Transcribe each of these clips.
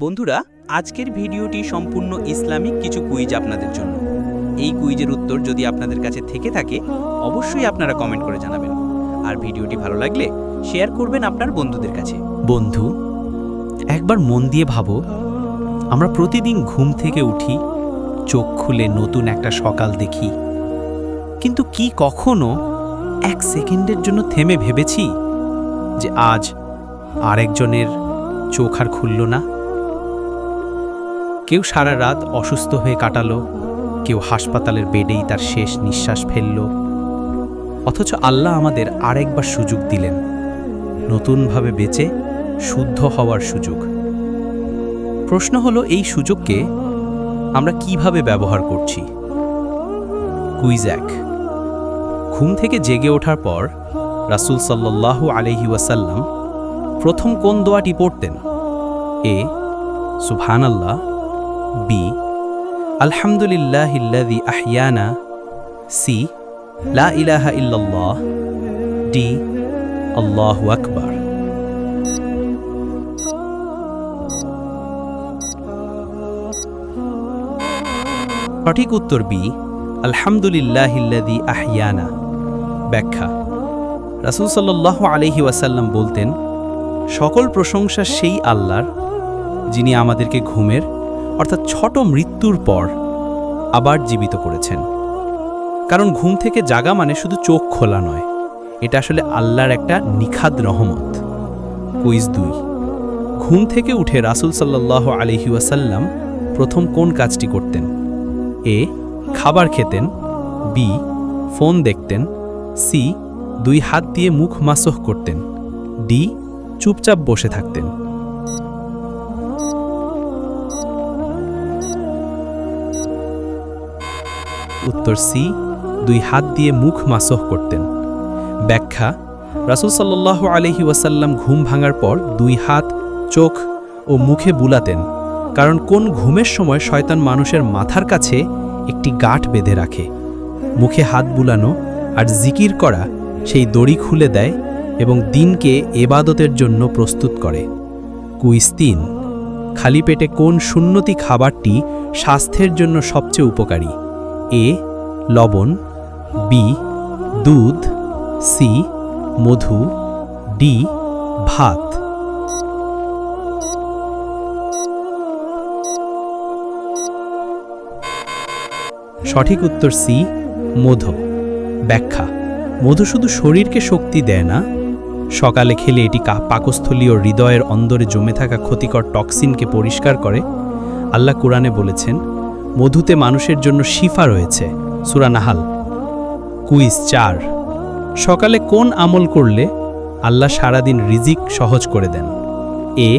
বন্ধুরা, আজকের ভিডিওটি সম্পূর্ণ ইসলামিক কিছু কুইজ আপনাদের জন্য। এই কুইজের উত্তর যদি আপনাদের কাছে থেকে থাকে অবশ্যই আপনারা কমেন্ট করে জানাবেন, আর ভিডিওটি ভালো লাগলে শেয়ার করবেন আপনার বন্ধুদের কাছে। বন্ধু, একবার মন দিয়ে ভাবো, আমরা প্রতিদিন ঘুম থেকে উঠি, চোখ খুলে নতুন একটা সকাল দেখি, কিন্তু কি কখনো এক সেকেন্ডের জন্য থেমে ভেবেছি যে আজ আরেকজনের চোখ আর খুলল না? কেউ সারা রাত অসুস্থ হয়ে কাটালো, কেউ হাসপাতালের বেডেই তার শেষ নিঃশ্বাস ফেলল, অথচ আল্লাহ আমাদের আরেকবার সুযোগ দিলেন, নতুনভাবে বেঁচে শুদ্ধ হওয়ার সুযোগ। প্রশ্ন হলো, এই সুযোগকে আমরা কিভাবে ব্যবহার করছি? কুইজ 1। ঘুম থেকে জেগে ওঠার পর রাসূল সাল্লাল্লাহু আলাইহি ওয়াসাল্লাম প্রথম কোন দোয়াটি পড়তেন? এ সুবহানাল্লাহ, বি আলহামদুলিল্লাহিল্লাযী আহইয়ানা, সি লা ইলাহা ইল্লাল্লাহ, ডি আল্লাহু আকবার। সঠিক উত্তর বি আলহামদুলিল্লাহিল্লাযী আহইয়ানা। ব্যাখ্যা: রাসূল সাল্লাল্লাহু আলাইহি ওয়াসাল্লাম বলতেন, সকল প্রশংসা সেই আল্লাহর যিনি আমাদেরকে ঘুমের অর্থাৎ ছোট মৃত্যুর পর আবার জীবিত করেছেন। কারণ ঘুম থেকে জাগা মানে শুধু চোখ খোলা নয়, এটা আসলে আল্লাহর একটা নিখাদ রহমত। কুইজ 2। ঘুম থেকে উঠে রাসূল সাল্লাল্লাহু আলাইহি ওয়াসাল্লাম প্রথম কোন কাজটি করতেন? এ খাবার খেতেন, বি ফোন দেখতেন, সি 2 হাত দিয়ে মুখ মাসহ করতেন, ডি চুপচাপ বসে থাকতেন। উত্তর সি 2 হাত দিয়ে মুখ মাসহ করতেন। ব্যাখ্যা: রাসূল সাল্লাল্লাহু আলাইহি ওয়াসাল্লাম ঘুম ভাঙার পর 2 হাত চোখ ও মুখে বুলাতেন, কারণ কোন ঘুমের সময় শয়তান মানুষের মাথার কাছে একটি গাঁঠ বেঁধে রাখে। মুখে হাত বুলানো আর জিকির করা সেই দড়ি খুলে দেয় এবং দিনকে ইবাদতের জন্য প্রস্তুত করে। কুইজ 3। খালি পেটে কোন সুন্নতি খাবারটি স্বাস্থ্যের জন্য সবচেয়ে উপকারী? এ লবণ, বি দুধ, সি মধু, ডি ভাত। সঠিক উত্তর সি মধু। ব্যাখ্যা: মধু শুধু শরীরকে শক্তি দেয় না, সকালে খেলে এটি পাকস্থলী ও হৃদয়ের অন্দরে জমে থাকা ক্ষতিকর টক্সিনকে পরিষ্কার করে। আল্লাহ কুরআনে বলেছেন, মধুতে মানুষের জন্য শিফা রয়েছে, সূরা নাহাল। কুইজ 4। সকালে কোন আমল করলে আল্লাহ সারাদিন রিজিক সহজ করে দেন? এ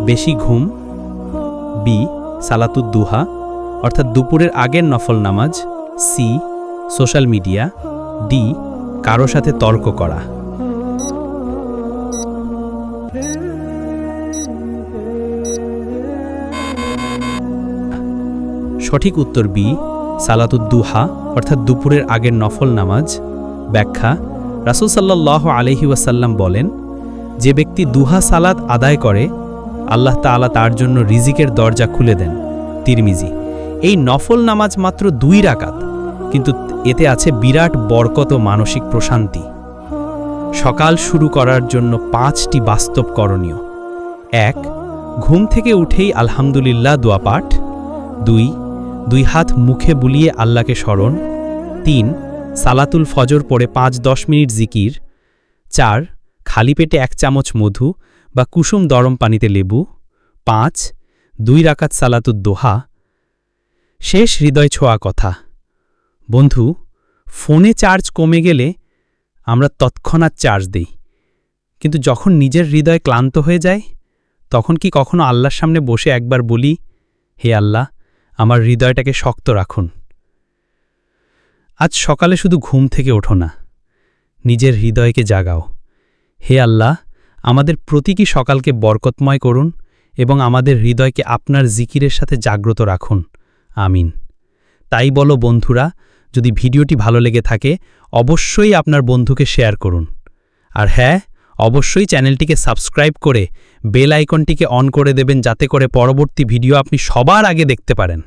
বেশি ঘুম, বি সালাতুদ দুহা অর্থাৎ দুপুরের আগের নফল নামাজ, সি সোশ্যাল মিডিয়া, ডি কারো সাথে তর্ক করা। সঠিক উত্তর বি সালাতুদ দুহা অর্থাৎ দুপুরের আগের নফল নামাজ। ব্যাখ্যা: রাসূল সাল্লাল্লাহু আলাইহি ওয়াসাল্লাম বলেন, যে ব্যক্তি দুহা সালাত আদায় করে আল্লাহ তাআলা তার জন্য রিজিকের দরজা খুলে দেন। তিরমিজি। এই নফল নামাজ মাত্র 2 রাকাত, কিন্তু এতে আছে বিরাট বরকত ও মানসিক প্রশান্তি। সকাল শুরু করার জন্য 5টি বাস্তব করণীয়। 1. ঘুম থেকে উঠেই আলহামদুলিল্লাহ দোয়া পাঠ। 2 হাত মুখে বুলিয়ে আল্লাহকে স্মরণ। 3 সালাতুল ফজর পড়ে 5-10 মিনিট জিকির। 4 খালি পেটে 1 চামচ মধু বা কুসুম গরম পানিতে লেবু। 5 2 রাকাত সালাতুদ দোহা। শেষ হৃদয় ছোঁয়া কথা। বন্ধু, ফোনে চার্জ কমে গেলে আমরা তৎক্ষণাৎ চার্জ দেই, কিন্তু যখন নিজের হৃদয় ক্লান্ত হয়ে যায় তখন কি কখনো আল্লাহর সামনে বসে একবার বলি, হে আল্লাহ, আমার হৃদয়টাকে শক্ত রাখুন? আজ সকালে শুধু ঘুম থেকে ওঠো না, নিজের হৃদয়কে জাগাও। হে আল্লাহ, আমাদের প্রতীকী সকালকে বরকতময় করুন এবং আমাদের হৃদয়কে আপনার জিকিরের সাথে জাগ্রত রাখুন। আমিন। তাই বলো বন্ধুরা, যদি ভিডিওটি ভালো লেগে থাকে অবশ্যই আপনার বন্ধুকে শেয়ার করুন, আর হ্যাঁ, অবশ্যই চ্যানেলটিকে সাবস্ক্রাইব করে বেল আইকনটিকে অন করে দেবেন যাতে করে পরবর্তী ভিডিও আপনি সবার আগে দেখতে পারেন।